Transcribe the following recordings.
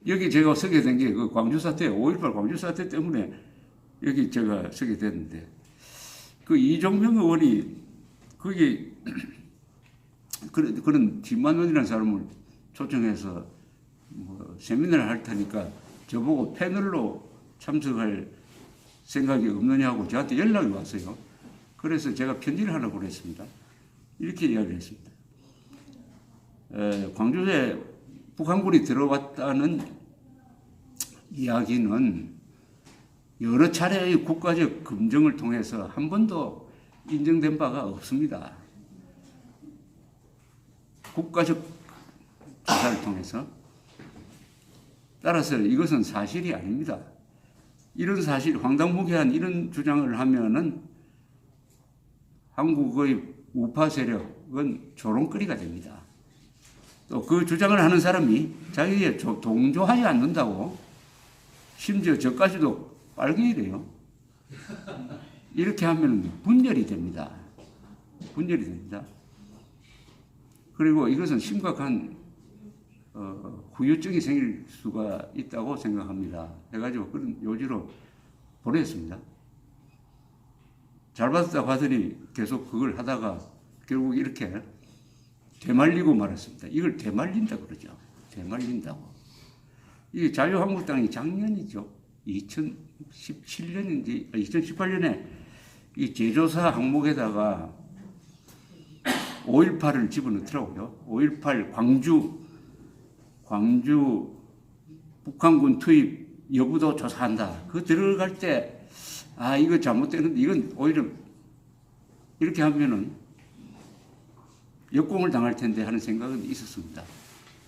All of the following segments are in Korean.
여기 제가 서게 된 게 그 광주 사태, 5.18 광주 사태 때문에 여기 제가 서게 됐는데, 그 이종명 의원이 거기 그런 김만원이라는 사람을 초청해서 뭐 세미나를 할 테니까 저보고 패널로 참석할 생각이 없느냐고 저한테 연락이 왔어요. 그래서 제가 편지를 하라고 그랬습니다. 이렇게 이야기를 했습니다. 광주에 북한군이 들어왔다는 이야기는 여러 차례의 국가적 검증을 통해서 한 번도 인정된 바가 없습니다. 국가적 조사를 통해서. 따라서 이것은 사실이 아닙니다. 이런 사실, 황당무계한 이런 주장을 하면은 한국의 우파 세력은 조롱거리가 됩니다. 또 그 주장을 하는 사람이 자기에 동조하지 않는다고, 심지어 저까지도 빨갱이 돼요. 이렇게 하면 분열이 됩니다. 분열이 됩니다. 그리고 이것은 심각한 후유증이 생길 수가 있다고 생각합니다. 해가지고 그런 요지로 보냈습니다. 잘 받았다고 하더니 계속 그걸 하다가 결국 이렇게 되말리고 말았습니다. 이걸 되말린다 그러죠. 되말린다고. 이게 자유한국당이 작년이죠. 2017년인지 2018년에 이 제조사 항목에다가 5.18을 집어넣더라고요. 5.18 광주 북한군 투입 여부도 조사한다. 그거 들어갈 때, 아, 이거 잘못되는데, 이건 오히려 이렇게 하면은 역공을 당할 텐데 하는 생각은 있었습니다.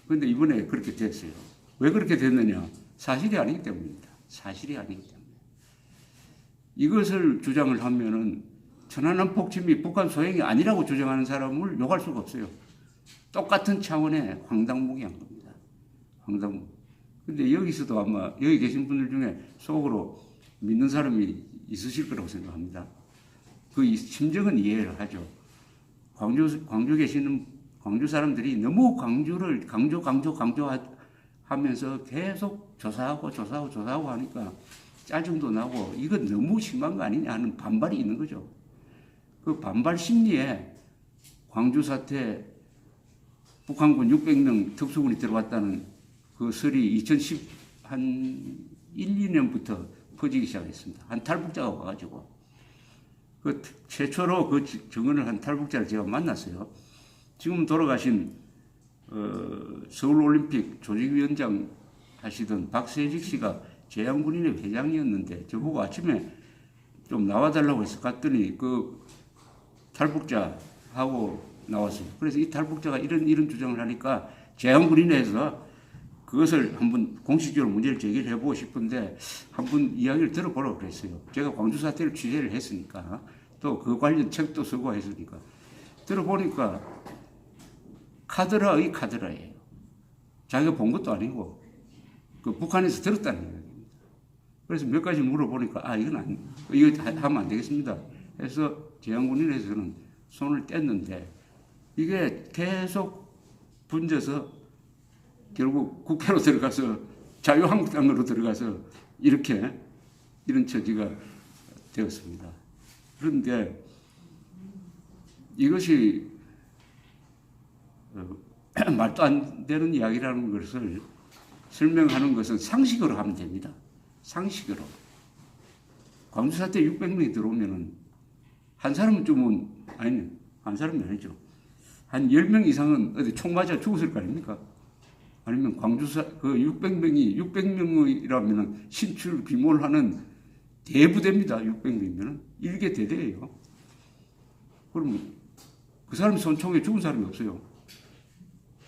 그런데 이번에 그렇게 됐어요. 왜 그렇게 됐느냐? 사실이 아니기 때문입니다. 사실이 아니기 때문에. 이것을 주장을 하면은 천안함 폭침이 북한 소행이 아니라고 주장하는 사람을 욕할 수가 없어요. 똑같은 차원의 황당무계한 겁니다. 황당무. 근데 여기서도 아마 여기 계신 분들 중에 속으로 믿는 사람이 있으실 거라고 생각합니다. 그 심정은 이해를 하죠. 광주 계시는 광주 사람들이 너무 광주를 강조하면서 계속 조사하고 하니까 짜증도 나고 이건 너무 심한 거 아니냐 하는 반발이 있는 거죠. 그 반발 심리에 광주 사태 북한군 600명 특수군이 들어왔다는 그 설이 2010 한 1, 2년부터 퍼지기 시작했습니다. 한 탈북자가 와가지고 그 최초로 그 증언을 한 탈북자를 제가 만났어요. 지금 돌아가신 서울올림픽 조직위원장 하시던 박세직 씨가 제양군인회 회장이었는데 저보고 아침에 좀 나와달라고 해서 갔더니 그 탈북자하고 나왔어요. 그래서 이 탈북자가 이런 주장을 하니까 제양군인회에서 그것을 한번 공식적으로 문제를 제기를 해보고 싶은데 한번 이야기를 들어보라고 그랬어요. 제가 광주 사태를 취재를 했으니까 또 그 관련 책도 쓰고 했으니까 들어보니까 카드라의 카드라예요. 자기가 본 것도 아니고 그 북한에서 들었다는 얘기입니다. 그래서 몇 가지 물어보니까 이거 하면 안 되겠습니다. 해서 제양군인에서는 손을 뗐는데 이게 계속 분져서 결국 국회로 들어가서 자유한국당으로 들어가서 이런 처지가 되었습니다. 그런데 이것이 말도 안 되는 이야기라는 것을 설명하는 것은 상식으로 하면 됩니다. 상식으로. 광주 사태 600명이 들어오면은 한 사람은 한 사람이 아니죠. 한 10명 이상은 어디 총 맞아 죽었을 거 아닙니까? 아니면 그 600명이라면 신출 귀몰 하는 대부대입니다. 600명이면 일개 대대예요. 그럼 그 사람이 손총에 죽은 사람이 없어요.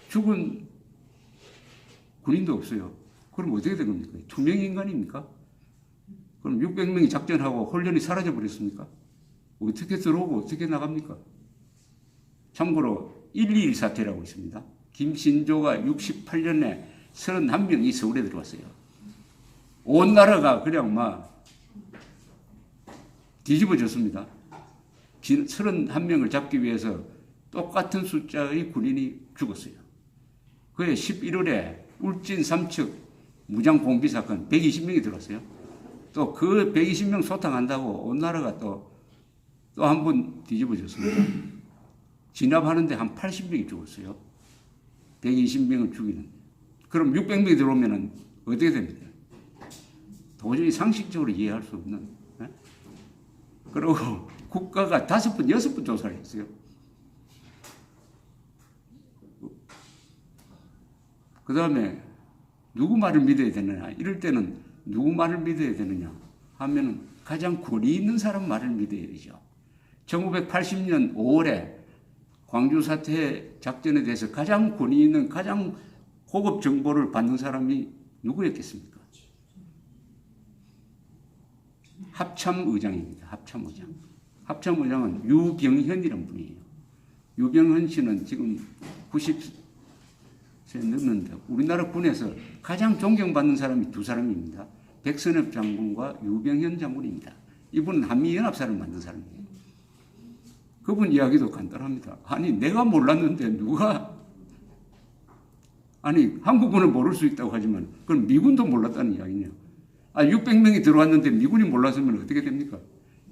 죽은 군인도 없어요. 그럼 어떻게 된 겁니까? 투명인간입니까? 그럼 600명이 작전하고 혼련이 사라져 버렸습니까? 어떻게 들어오고 어떻게 나갑니까? 참고로 121 사태라고 있습니다. 김신조가 68년에 31명이 서울에 들어왔어요. 온 나라가 그냥 막 뒤집어졌습니다. 31명을 잡기 위해서 똑같은 숫자의 군인이 죽었어요. 그해 11월에 울진 삼척 무장 공비 사건 120명이 들어왔어요. 또 그 120명 소탕한다고 온 나라가 또 한 번 뒤집어졌습니다. 진압하는데 한 80명이 죽었어요. 120명을 죽이는. 그럼 600명이 들어오면 어떻게 됩니까? 도저히 상식적으로 이해할 수 없는. 네? 그리고 국가가 5번, 6번 조사를 했어요. 그 다음에 누구 말을 믿어야 되느냐. 이럴 때는 누구 말을 믿어야 되느냐 하면은 가장 권위 있는 사람 말을 믿어야 되죠. 1980년 5월에 광주 사태 작전에 대해서 가장 권위 있는 가장 고급 정보를 받는 사람이 누구였겠습니까? 합참의장입니다. 합참의장. 합참의장은 유병현이라는 분이에요. 유병현 씨는 지금 90세 넘는데 우리나라 군에서 가장 존경받는 사람이 두 사람입니다. 백선엽 장군과 유병현 장군입니다. 이분은 한미연합사를 만든 사람이에요. 그분 이야기도 간단합니다. 아니 내가 몰랐는데 누가 아니 한국군은 모를 수 있다고 하지만 그건 미군도 몰랐다는 이야기네요. 600명이 들어왔는데 미군이 몰랐으면 어떻게 됩니까?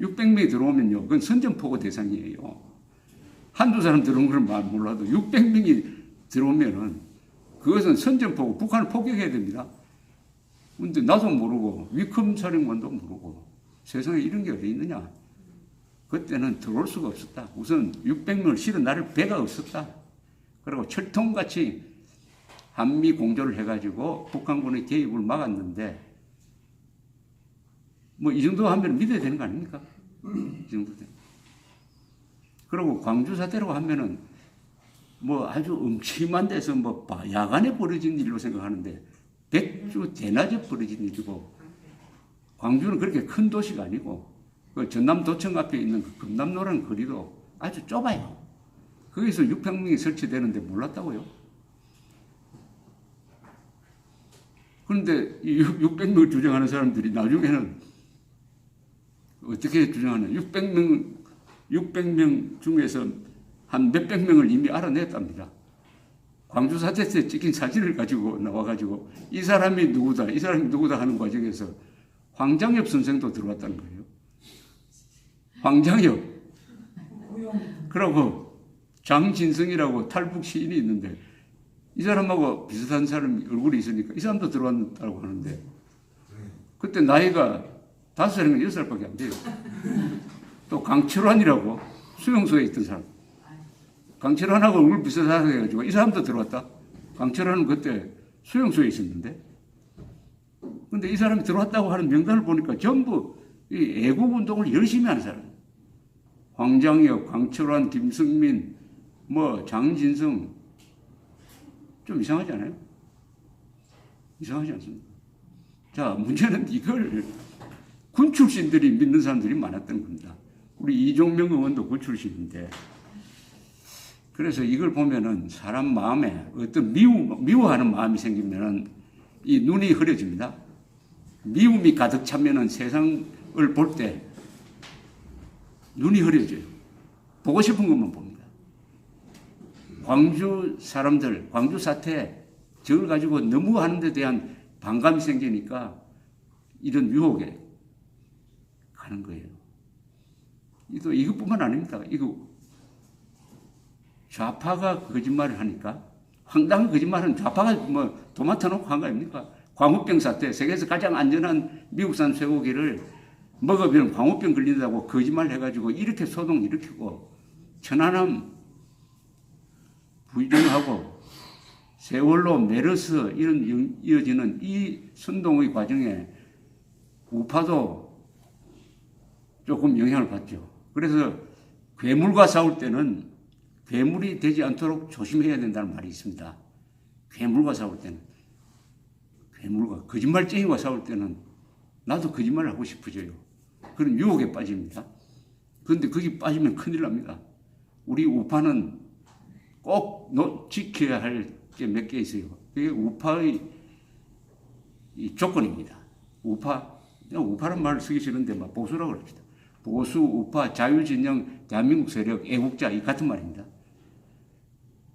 600명이 들어오면요. 그건 선전포고 대상이에요. 한두 사람 들어온 걸 몰라도 600명이 들어오면은 그것은 선전포고 북한을 폭격해야 됩니다. 근데 나도 모르고 위컴 사령관도 모르고 세상에 이런 게 어디 있느냐. 그때는 들어올 수가 없었다. 우선 600명을 실은 나를 배가 없었다. 그리고 철통같이 한미 공조를 해가지고 북한군의 개입을 막았는데 뭐 이 정도 하면 믿어야 되는 거 아닙니까? 이 정도 돼. 그리고 광주 사태라고 하면은 뭐 아주 음침한 데서 뭐 야간에 벌어진 일로 생각하는데 백주 대낮에 벌어진 일이고 광주는 그렇게 큰 도시가 아니고 그 전남도청 앞에 있는 그 금남로라는 거리도 아주 좁아요. 거기서 600명이 설치되는데 몰랐다고요? 그런데 이 600명을 주장하는 사람들이 나중에는 어떻게 주장하냐. 600명 중에서 한 몇백 명을 이미 알아냈답니다. 광주 사태 때 찍힌 사진을 가지고 나와가지고 이 사람이 누구다, 이 사람이 누구다 하는 과정에서 황장엽 선생도 들어왔다는 거예요. 황장엽. 그러고 장진성이라고 탈북 시인이 있는데 이 사람하고 비슷한 사람이 얼굴이 있으니까 이 사람도 들어왔다고 하는데 그때 나이가 5살인가 6살밖에 안 돼요. 또 강철환이라고 수용소에 있던 사람. 강철환하고 얼굴 비슷하다 해가지고 이 사람도 들어왔다. 강철환은 그때 수용소에 있었는데. 근데 이 사람이 들어왔다고 하는 명단을 보니까 전부 이 애국운동을 열심히 하는 사람. 황장혁, 강철환, 김승민, 뭐 장진성. 좀 이상하지 않아요? 이상하지 않습니까? 자, 문제는 이걸 군 출신들이 믿는 사람들이 많았던 겁니다. 우리 이종명 의원도 군 출신인데. 그래서 이걸 보면은 사람 마음에 어떤 미워하는 마음이 생기면은 이 눈이 흐려집니다. 미움이 가득 차면은 세상을 볼 때 눈이 흐려져요. 보고 싶은 것만 봅니다. 광주 사람들, 광주 사태, 저걸 가지고 너무 하는 데 대한 반감이 생기니까 이런 유혹에 가는 거예요. 이것뿐만 아닙니다. 좌파가 거짓말을 하니까 황당한 거짓말은 좌파가 뭐 도맡아 놓고 한 거 아닙니까? 광우병 사태, 세계에서 가장 안전한 미국산 쇠고기를 먹으면 광우병 걸린다고 거짓말 해가지고 이렇게 소동 일으키고 천안함 부정하고 세월호, 메르스 이런 이어지는 이 선동의 과정에 우파도 조금 영향을 받죠. 그래서 괴물과 싸울 때는 괴물이 되지 않도록 조심해야 된다는 말이 있습니다. 괴물과 싸울 때는. 괴물과 거짓말쟁이와 싸울 때는 나도 거짓말을 하고 싶어져요. 그런 유혹에 빠집니다. 그런데 거기 빠지면 큰일 납니다. 우리 우파는 꼭 지켜야 할 게 몇 개 있어요. 그게 우파의 이 조건입니다. 우파란 말을 쓰기 싫은데 막 보수라고 합시다. 보수, 우파, 자유진영, 대한민국 세력, 애국자 이 같은 말입니다.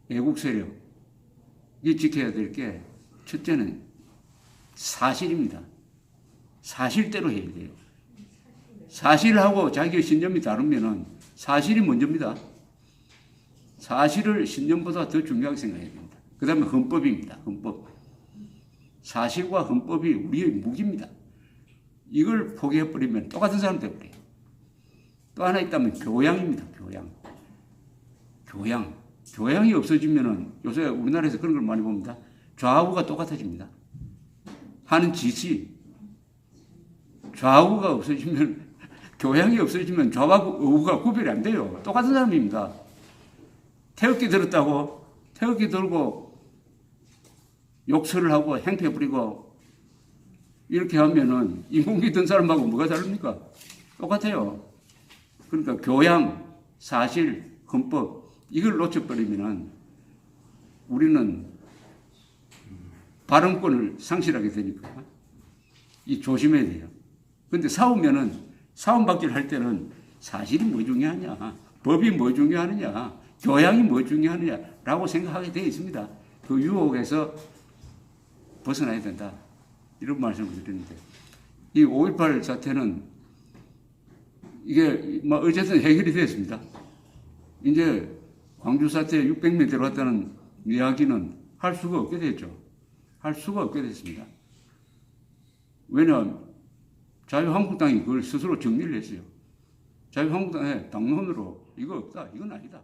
애국 세력 이 지켜야 될 게 첫째는 사실입니다. 사실대로 해야 돼요. 사실하고 자기의 신념이 다르면은 사실이 먼저입니다. 사실을 신념보다 더 중요하게 생각해야 됩니다. 그 다음에 헌법입니다. 헌법. 사실과 헌법이 우리의 무기입니다. 이걸 포기해버리면 똑같은 사람 되어버려요. 또 하나 있다면 교양입니다. 교양이 없어지면은 요새 우리나라에서 그런 걸 많이 봅니다. 좌우가 똑같아집니다. 하는 짓이 좌우가 없어지면 교양이 없어지면 좌와 우가 구별이 안 돼요. 똑같은 사람입니다. 태극기 들었다고 태극기 들고 욕설을 하고 행패 부리고 이렇게 하면은 인공기 든 사람하고 뭐가 다릅니까? 똑같아요. 그러니까 교양, 사실, 헌법 이걸 놓쳐버리면은 우리는 발언권을 상실하게 되니까 이 조심해야 돼요. 근데 싸움박질 할 때는 사실이 뭐 중요하냐, 법이 뭐 중요하느냐, 교양이 뭐 중요하느냐라고 생각하게 되어 있습니다. 그 유혹에서 벗어나야 된다. 이런 말씀을 드리는데 이 5.18 사태는 이게 뭐 어쨌든 해결이 되었습니다. 이제 광주 사태에 600명 들어갔다는 이야기는 할 수가 없게 됐죠. 할 수가 없게 됐습니다. 왜냐하면 자유한국당이 그걸 스스로 정리를 했어요. 자유한국당의 당론으로 이거 없다. 이건 아니다.